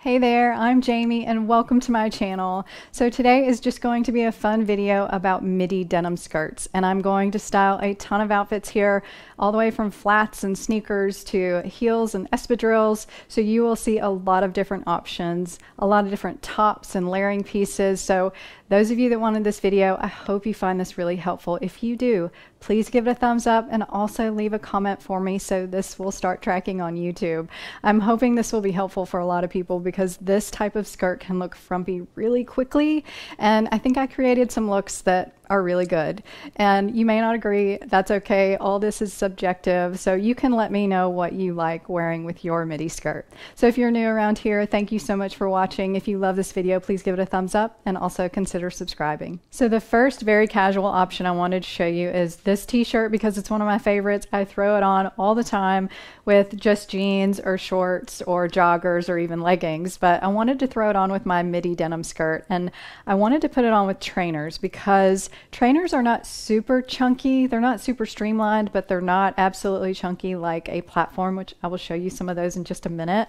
Hey there, I'm Jamie and welcome to my channel. So today is just going to be a fun video about midi denim skirts, and I'm going to style a ton of outfits here, all the way from flats and sneakers to heels and espadrilles. So you will see a lot of different options, a lot of different tops and layering pieces. So those of you that wanted this video, I hope you find this really helpful. If you do, please give it a thumbs up and also leave a comment for me so this will start tracking on YouTube. I'm hoping this will be helpful for a lot of people because this type of skirt can look frumpy really quickly, and I think I created some looks that are really good. And you may not agree, that's okay. All this is subjective, so you can let me know what you like wearing with your midi skirt. So if you're new around here, thank you so much for watching. If you love this video, please give it a thumbs up and also consider subscribing. So the first very casual option I wanted to show you is this t-shirt because it's one of my favorites. I throw it on all the time with just jeans or shorts or joggers or even leggings, but I wanted to throw it on with my midi denim skirt, and I wanted to put it on with trainers because trainers are not super chunky. They're not super streamlined, but they're not absolutely chunky like a platform, which I will show you some of those in just a minute.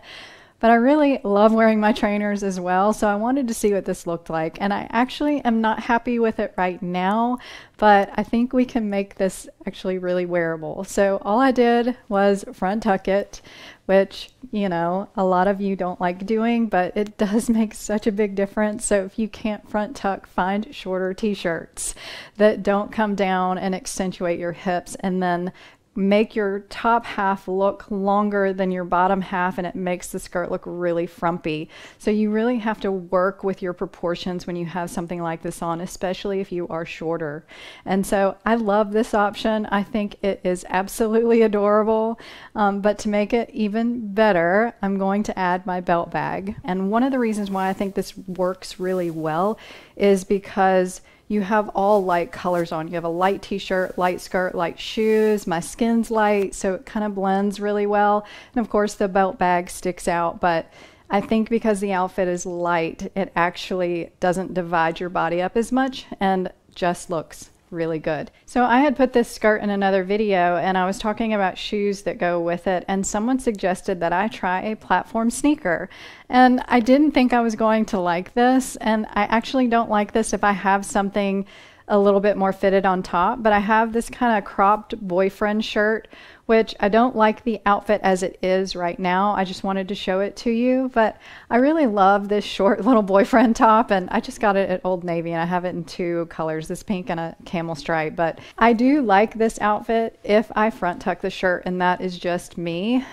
But I really love wearing my trainers as well, so I wanted to see what this looked like. And I actually am not happy with it right now, but I think we can make this actually really wearable. So all I did was front tuck it, which, you know, a lot of you don't like doing, but it does make such a big difference. So if you can't front tuck, find shorter t-shirts that don't come down and accentuate your hips, and then make your top half look longer than your bottom half, and it makes the skirt look really frumpy. So you really have to work with your proportions when you have something like this on, especially if you are shorter. And so I love this option. I think it is absolutely adorable. But to make it even better, I'm going to add my belt bag. And one of the reasons why I think this works really well is because you have all light colors on. You have a light t-shirt, light skirt, light shoes. My skin's light, so it kind of blends really well. And of course the belt bag sticks out, but I think because the outfit is light, it actually doesn't divide your body up as much and just looks really good. So I had put this skirt in another video and I was talking about shoes that go with it, and someone suggested that I try a platform sneaker, and I didn't think I was going to like this, and I actually don't like this if I have something a little bit more fitted on top. But I have this kind of cropped boyfriend shirt, which I don't like the outfit as it is right now. I just wanted to show it to you, but I really love this short little boyfriend top, and I just got it at Old Navy, and I have it in two colors, this pink and a camel stripe. But I do like this outfit if I front tuck the shirt, and that is just me.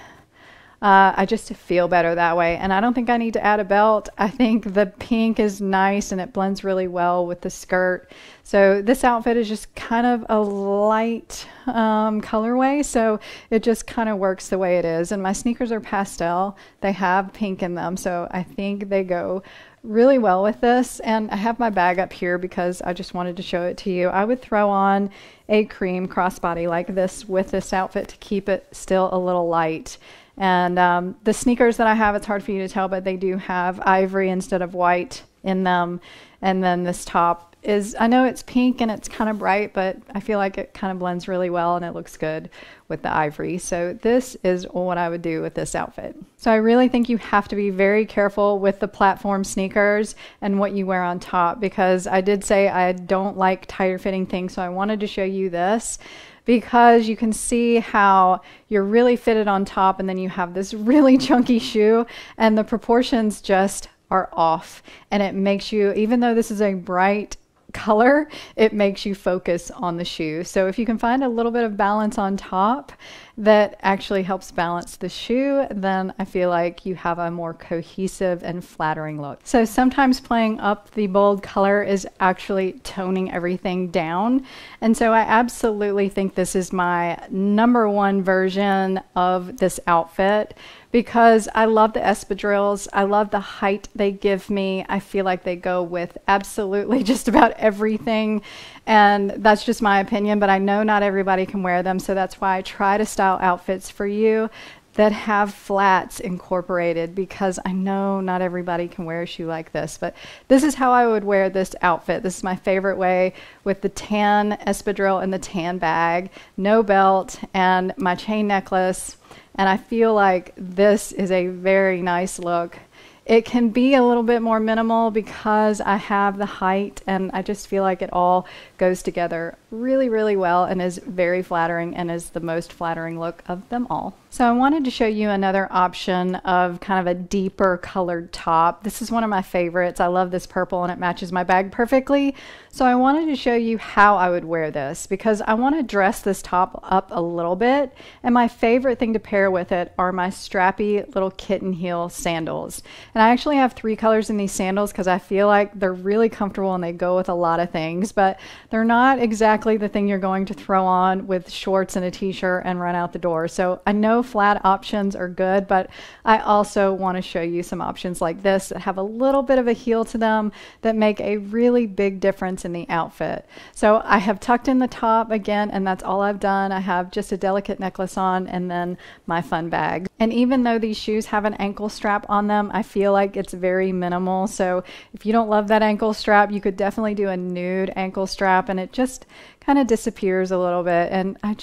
I just feel better that way, and I don't think I need to add a belt. I think the pink is nice and it blends really well with the skirt. So this outfit is just kind of a light colorway, so it just kind of works the way it is. And my sneakers are pastel. They have pink in them, so I think they go really well with this. And I have my bag up here because I just wanted to show it to you. I would throw on a cream crossbody like this with this outfit to keep it still a little light. And the sneakers that I have, it's hard for you to tell, but they do have ivory instead of white in them. And then this top is, I know it's pink and it's kind of bright, but I feel like it kind of blends really well and it looks good with the ivory. So this is what I would do with this outfit. So I really think you have to be very careful with the platform sneakers and what you wear on top, because I did say I don't like tighter fitting things, so I wanted to show you this, because you can see how you're really fitted on top and then you have this really chunky shoe, and the proportions just are off, and it makes you, even though this is a bright color, it makes you focus on the shoe. So if you can find a little bit of balance on top that actually helps balance the shoe, then I feel like you have a more cohesive and flattering look. So sometimes playing up the bold color is actually toning everything down. And so I absolutely think this is my #1 version of this outfit, because I love the espadrilles. I love the height they give me. I feel like they go with absolutely just about everything. And that's just my opinion, but I know not everybody can wear them. So that's why I try to style outfits for you that have flats incorporated, because I know not everybody can wear a shoe like this. But this is how I would wear this outfit. This is my favorite way, with the tan espadrille and the tan bag, no belt, and my chain necklace. And I feel like this is a very nice look It can be a little bit more minimal because I have the height, and I just feel like it all goes together really, really well and is very flattering and is the most flattering look of them all. So I wanted to show you another option of kind of a deeper colored top. This is one of my favorites. I love this purple and it matches my bag perfectly. So I wanted to show you how I would wear this because I want to dress this top up a little bit. And my favorite thing to pair with it are my strappy little kitten heel sandals. And I actually have 3 colors in these sandals because I feel like they're really comfortable and they go with a lot of things, but they're not exactly the thing you're going to throw on with shorts and a t-shirt and run out the door. So I know flat options are good, but I also want to show you some options like this that have a little bit of a heel to them that make a really big difference in the outfit. So I have tucked in the top again, and that's all I've done. I have just a delicate necklace on and then my fun bag. And even though these shoes have an ankle strap on them, I feel like it's very minimal. So if you don't love that ankle strap, you could definitely do a nude ankle strap and it just kind of disappears a little bit. And I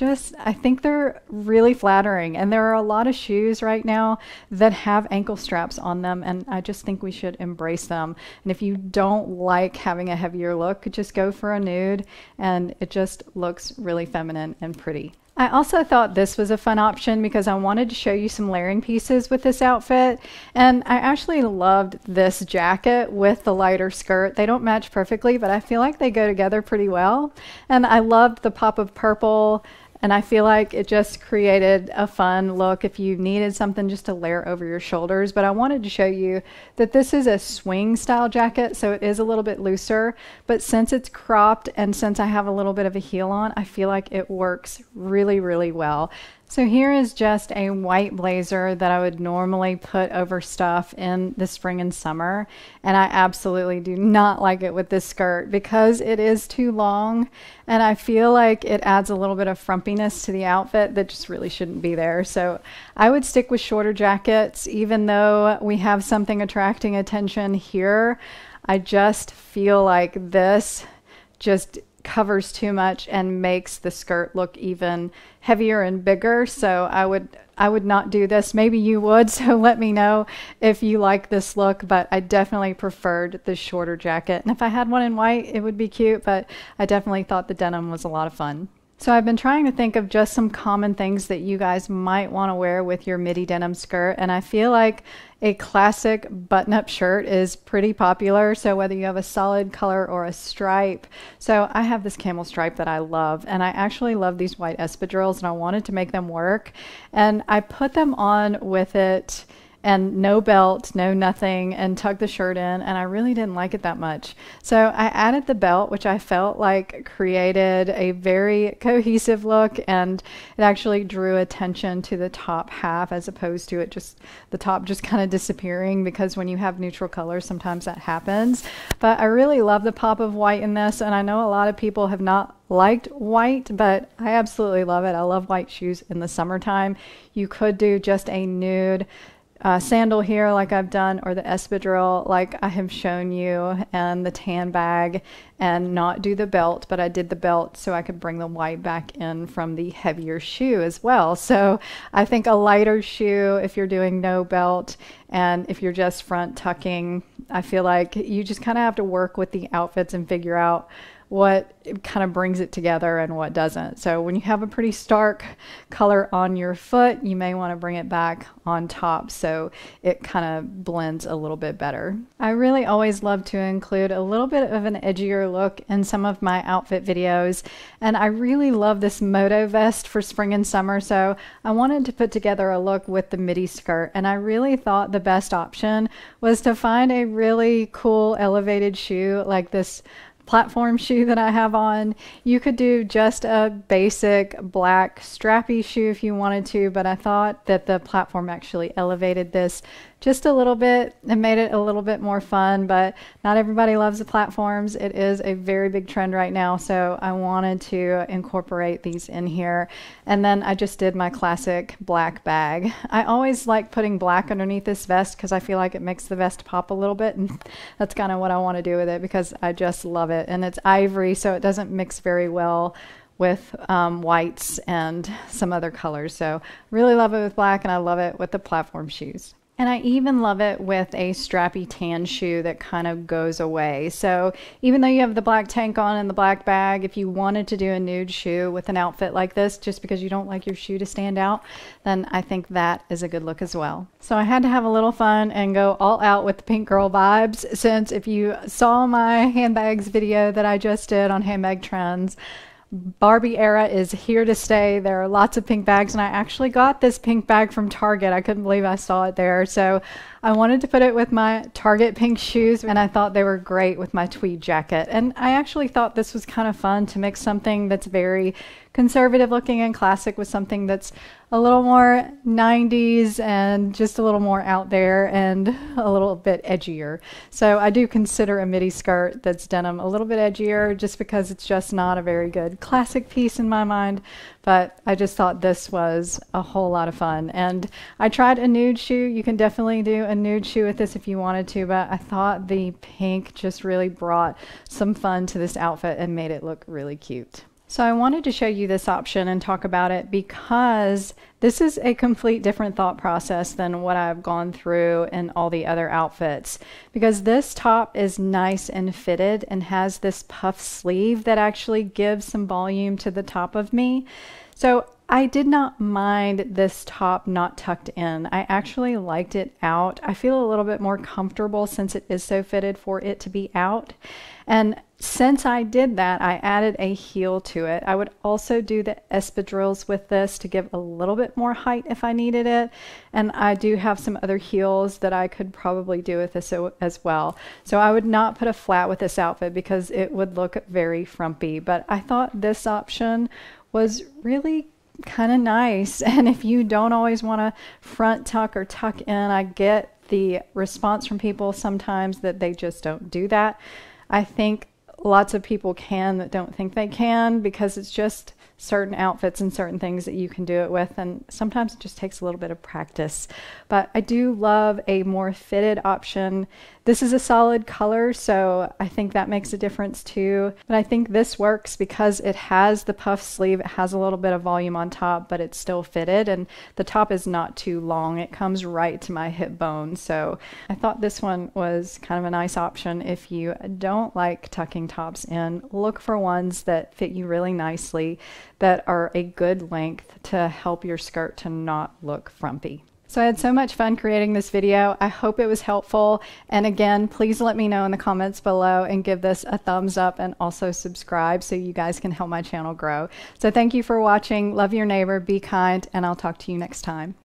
think they're really flattering. And there are a lot of shoes right now that have ankle straps on them, and I just think we should embrace them. And if you don't like having a heavier look, just go for a nude and it just looks really feminine and pretty. I also thought this was a fun option because I wanted to show you some layering pieces with this outfit, and I actually loved this jacket with the lighter skirt. They don't match perfectly, but I feel like they go together pretty well, and I loved the pop of purple. And I feel like it just created a fun look if you needed something just to layer over your shoulders. But I wanted to show you that this is a swing style jacket, so it is a little bit looser. But since it's cropped and since I have a little bit of a heel on, I feel like it works really, really well. So here is just a white blazer that I would normally put over stuff in the spring and summer. And I absolutely do not like it with this skirt because it is too long. And I feel like it adds a little bit of frumpiness to the outfit that just really shouldn't be there. So I would stick with shorter jackets, even though we have something attracting attention here. I just feel like this just covers too much and makes the skirt look even heavier and bigger. So I would not do this. Maybe you would, so let me know if you like this look, but I definitely preferred the shorter jacket. And if I had one in white, it would be cute, but I definitely thought the denim was a lot of fun. So I've been trying to think of just some common things that you guys might want to wear with your midi denim skirt, and I feel like a classic button-up shirt is pretty popular. So whether you have a solid color or a stripe. So I have this camel stripe that I love, and I actually love these white espadrilles, and I wanted to make them work. And I put them on with it and no belt, no nothing, and tucked the shirt in, and I really didn't like it that much. So I added the belt, which I felt like created a very cohesive look, and it actually drew attention to the top half as opposed to it just the top just kind of disappearing, because when you have neutral colors sometimes that happens. But I really love the pop of white in this, and I know a lot of people have not liked white, but I absolutely love it. I love white shoes in the summertime. You could do just a nude sandal here like I've done, or the espadrille like I have shown you, and the tan bag, and not do the belt, but I did the belt so I could bring the white back in from the heavier shoe as well. So I think a lighter shoe if you're doing no belt, and if you're just front tucking, I feel like you just kind of have to work with the outfits and figure out what kind of brings it together and what doesn't. So when you have a pretty stark color on your foot, you may want to bring it back on top so it kind of blends a little bit better. I really always love to include a little bit of an edgier look in some of my outfit videos, and I really love this Moto vest for spring and summer, so I wanted to put together a look with the midi skirt, and I really thought the best option was to find a really cool elevated shoe like this platform shoe that I have on. You could do just a basic black strappy shoe if you wanted to, but I thought that the platform actually elevated this just a little bit and made it a little bit more fun. But not everybody loves the platforms. It is a very big trend right now, so I wanted to incorporate these in here. And then I just did my classic black bag. I always like putting black underneath this vest because I feel like it makes the vest pop a little bit, and that's kind of what I want to do with it because I just love it. And it's ivory, so it doesn't mix very well with whites and some other colors. So really love it with black, and I love it with the platform shoes. And I even love it with a strappy tan shoe that kind of goes away. So even though you have the black tank on and the black bag, if you wanted to do a nude shoe with an outfit like this, just because you don't like your shoe to stand out, then I think that is a good look as well. So I had to have a little fun and go all out with the pink girl vibes, since if you saw my handbags video that I just did on handbag trends, Barbie era is here to stay. There are lots of pink bags, and I actually got this pink bag from Target. I couldn't believe I saw it there. So I wanted to put it with my Target pink shoes, and I thought they were great with my tweed jacket. And I actually thought this was kind of fun to mix something that's very conservative looking and classic with something that's a little more 90s and just a little more out there and a little bit edgier. So I do consider a midi skirt that's denim a little bit edgier, just because it's just not a very good classic piece in my mind. But I just thought this was a whole lot of fun. And I tried a nude shoe. You can definitely do a nude shoe with this if you wanted to, but I thought the pink just really brought some fun to this outfit and made it look really cute. So I wanted to show you this option and talk about it because this is a complete different thought process than what I've gone through in all the other outfits. Because this top is nice and fitted and has this puff sleeve that actually gives some volume to the top of me. So I did not mind this top not tucked in. I actually liked it out. I feel a little bit more comfortable since it is so fitted for it to be out. And since I did that, I added a heel to it. I would also do the espadrilles with this to give a little bit more height if I needed it. And I do have some other heels that I could probably do with this as well. So I would not put a flat with this outfit because it would look very frumpy. But I thought this option was really kind of nice. And if you don't always want to front tuck or tuck in, I get the response from people sometimes that they just don't do that. I think lots of people can that don't think they can, because it's just certain outfits and certain things that you can do it with, and sometimes it just takes a little bit of practice. But I do love a more fitted option. This is a solid color, so I think that makes a difference too. But I think this works because it has the puff sleeve, it has a little bit of volume on top, but it's still fitted, and the top is not too long. It comes right to my hip bone. So I thought this one was kind of a nice option. If you don't like tucking tops in, look for ones that fit you really nicely, that are a good length to help your skirt to not look frumpy. So I had so much fun creating this video. I hope it was helpful. And again, please let me know in the comments below and give this a thumbs up, and also subscribe so you guys can help my channel grow. So thank you for watching. Love your neighbor, be kind, and I'll talk to you next time.